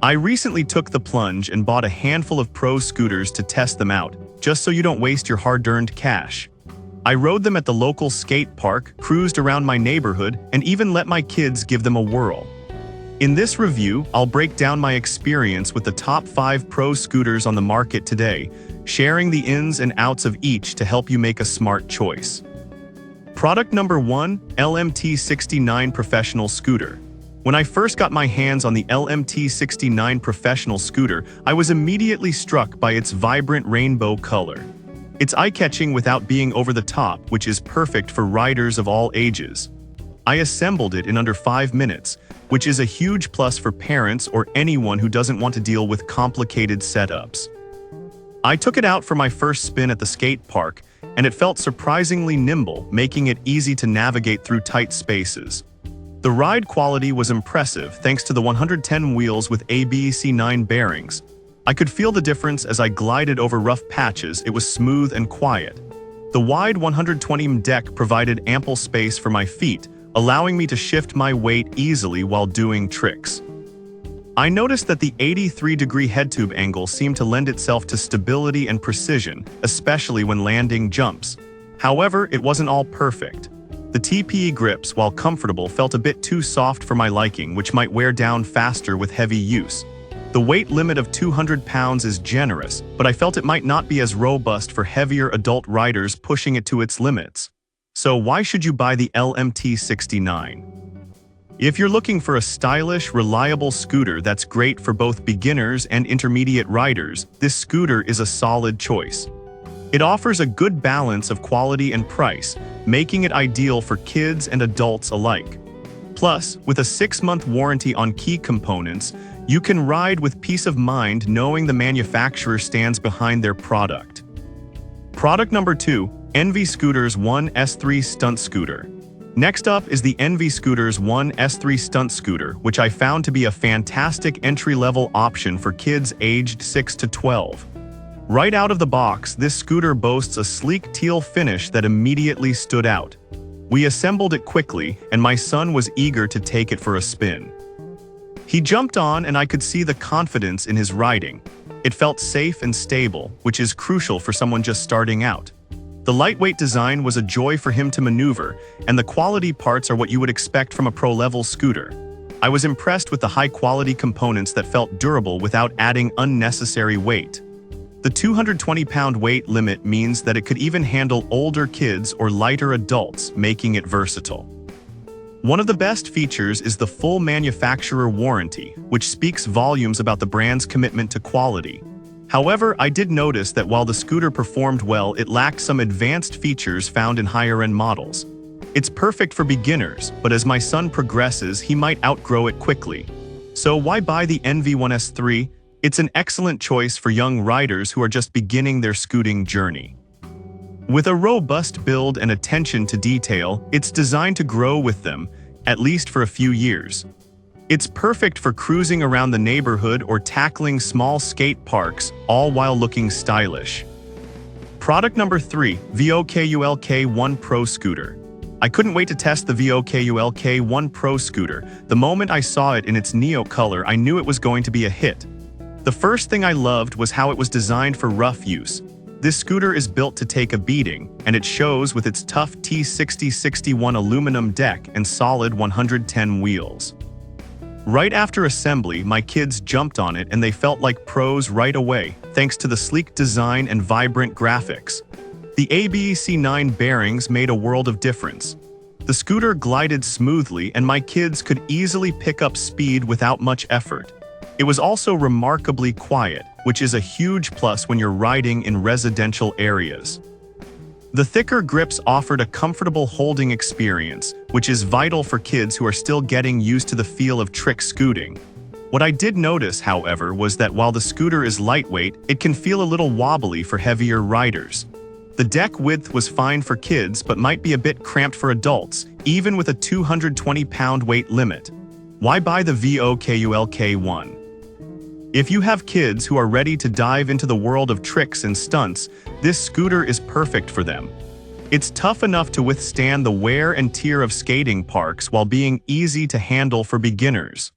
I recently took the plunge and bought a handful of pro scooters to test them out, just so you don't waste your hard-earned cash. I rode them at the local skate park, cruised around my neighborhood, and even let my kids give them a whirl. In this review, I'll break down my experience with the top 5 pro scooters on the market today, sharing the ins and outs of each to help you make a smart choice. Product number 1, LMT69 Professional Scooter. When I first got my hands on the LMT69 Professional Scooter, I was immediately struck by its vibrant rainbow color. It's eye-catching without being over the top, which is perfect for riders of all ages. I assembled it in under 5 minutes, which is a huge plus for parents or anyone who doesn't want to deal with complicated setups. I took it out for my first spin at the skate park, and it felt surprisingly nimble, making it easy to navigate through tight spaces. The ride quality was impressive thanks to the 110 wheels with ABEC9 bearings. I could feel the difference as I glided over rough patches. It was smooth and quiet. The wide 120mm deck provided ample space for my feet, allowing me to shift my weight easily while doing tricks. I noticed that the 83-degree head tube angle seemed to lend itself to stability and precision, especially when landing jumps. However, it wasn't all perfect. The TPE grips, while comfortable, felt a bit too soft for my liking, which might wear down faster with heavy use. The weight limit of 200 pounds is generous, but I felt it might not be as robust for heavier adult riders, pushing it to its limits. So why should you buy the LMT69? If you're looking for a stylish, reliable scooter that's great for both beginners and intermediate riders, this scooter is a solid choice. It offers a good balance of quality and price, making it ideal for kids and adults alike. Plus, with a 6-month warranty on key components, you can ride with peace of mind knowing the manufacturer stands behind their product. Product number 2, Envy Scooters 1 S3 Stunt Scooter. Next up is the Envy Scooters 1 S3 Stunt Scooter, which I found to be a fantastic entry-level option for kids aged 6 to 12. Right out of the box, this scooter boasts a sleek teal finish that immediately stood out. We assembled it quickly, and my son was eager to take it for a spin. He jumped on, and I could see the confidence in his riding. It felt safe and stable, which is crucial for someone just starting out. The lightweight design was a joy for him to maneuver, and the quality parts are what you would expect from a pro-level scooter. I was impressed with the high-quality components that felt durable without adding unnecessary weight. The 220-pound weight limit means that it could even handle older kids or lighter adults, making it versatile. One of the best features is the full manufacturer warranty, which speaks volumes about the brand's commitment to quality. However, I did notice that while the scooter performed well, it lacked some advanced features found in higher-end models. It's perfect for beginners, but as my son progresses, he might outgrow it quickly. So why buy the Envy 1S3? It's an excellent choice for young riders who are just beginning their scooting journey. With a robust build and attention to detail, it's designed to grow with them, at least for a few years. It's perfect for cruising around the neighborhood or tackling small skate parks, all while looking stylish. Product number 3, VOKULK1 Pro Scooter. I couldn't wait to test the VOKULK1 Pro Scooter. The moment I saw it in its neo color, I knew it was going to be a hit. The first thing I loved was how it was designed for rough use. This scooter is built to take a beating, and it shows with its tough T6061 aluminum deck and solid 110 wheels. Right after assembly, my kids jumped on it and they felt like pros right away, thanks to the sleek design and vibrant graphics. The ABEC9 bearings made a world of difference. The scooter glided smoothly and my kids could easily pick up speed without much effort. It was also remarkably quiet, which is a huge plus when you're riding in residential areas. The thicker grips offered a comfortable holding experience, which is vital for kids who are still getting used to the feel of trick scooting. What I did notice, however, was that while the scooter is lightweight, it can feel a little wobbly for heavier riders. The deck width was fine for kids but might be a bit cramped for adults, even with a 220-pound weight limit. Why buy the VOKULK1? If you have kids who are ready to dive into the world of tricks and stunts, this scooter is perfect for them. It's tough enough to withstand the wear and tear of skating parks while being easy to handle for beginners.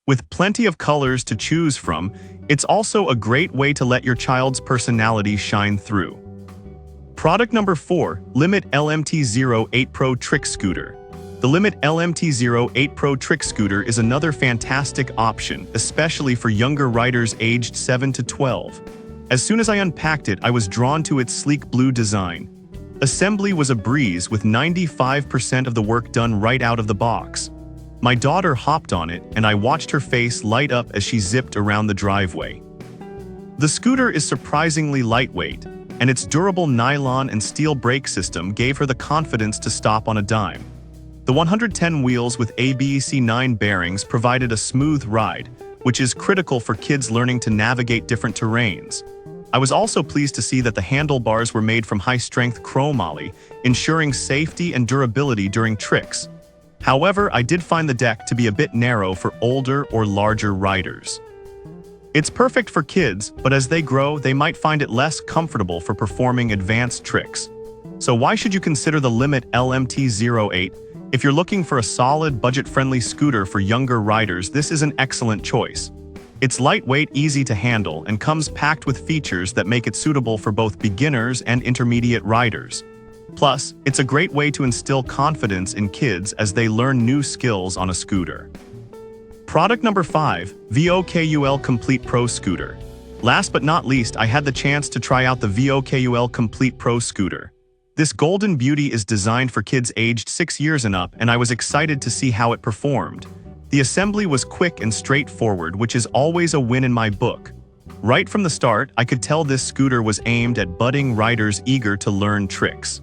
With plenty of colors to choose from, it's also a great way to let your child's personality shine through. Product number 4, Limit LMT08 Pro Trick Scooter. The Limit LMT08 Pro Trick Scooter is another fantastic option, especially for younger riders aged 7 to 12. As soon as I unpacked it, I was drawn to its sleek blue design. Assembly was a breeze, with 95% of the work done right out of the box. My daughter hopped on it, and I watched her face light up as she zipped around the driveway. The scooter is surprisingly lightweight, and its durable nylon and steel brake system gave her the confidence to stop on a dime. The 110 wheels with ABEC9 bearings provided a smooth ride, which is critical for kids learning to navigate different terrains. I was also pleased to see that the handlebars were made from high-strength chromoly, ensuring safety and durability during tricks. However, I did find the deck to be a bit narrow for older or larger riders. It's perfect for kids, but as they grow, they might find it less comfortable for performing advanced tricks. So why should you consider the Limit LMT08? If you're looking for a solid, budget-friendly scooter for younger riders, this is an excellent choice. It's lightweight, easy to handle, and comes packed with features that make it suitable for both beginners and intermediate riders. Plus, it's a great way to instill confidence in kids as they learn new skills on a scooter. Product number 5, VOKUL Complete Pro Scooter. Last but not least, I had the chance to try out the VOKUL Complete Pro Scooter. This golden beauty is designed for kids aged 6 years and up, and I was excited to see how it performed. The assembly was quick and straightforward, which is always a win in my book. Right from the start, I could tell this scooter was aimed at budding riders eager to learn tricks.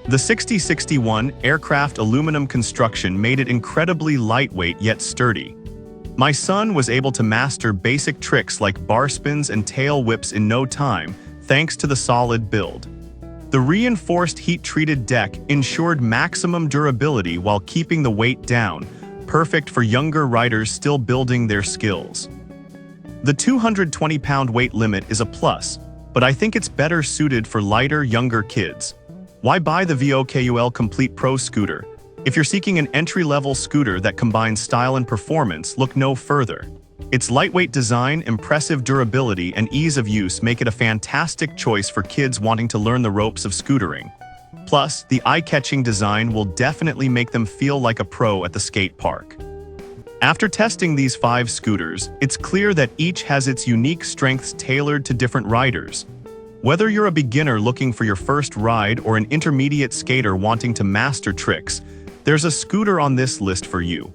The 6061 aircraft aluminum construction made it incredibly lightweight yet sturdy. My son was able to master basic tricks like bar spins and tail whips in no time, thanks to the solid build. The reinforced heat-treated deck ensured maximum durability while keeping the weight down, perfect for younger riders still building their skills. The 220-pound weight limit is a plus, but I think it's better suited for lighter, younger kids. Why buy the VOKUL Complete Pro Scooter? If you're seeking an entry-level scooter that combines style and performance, look no further. Its lightweight design, impressive durability, and ease of use make it a fantastic choice for kids wanting to learn the ropes of scootering. Plus, the eye-catching design will definitely make them feel like a pro at the skate park. After testing these 5 scooters, it's clear that each has its unique strengths tailored to different riders. Whether you're a beginner looking for your first ride or an intermediate skater wanting to master tricks, there's a scooter on this list for you.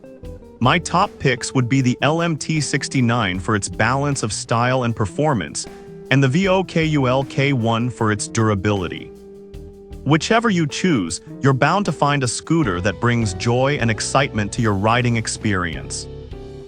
My top picks would be the LMT69 for its balance of style and performance, and the VOKUL K1 for its durability. Whichever you choose, you're bound to find a scooter that brings joy and excitement to your riding experience.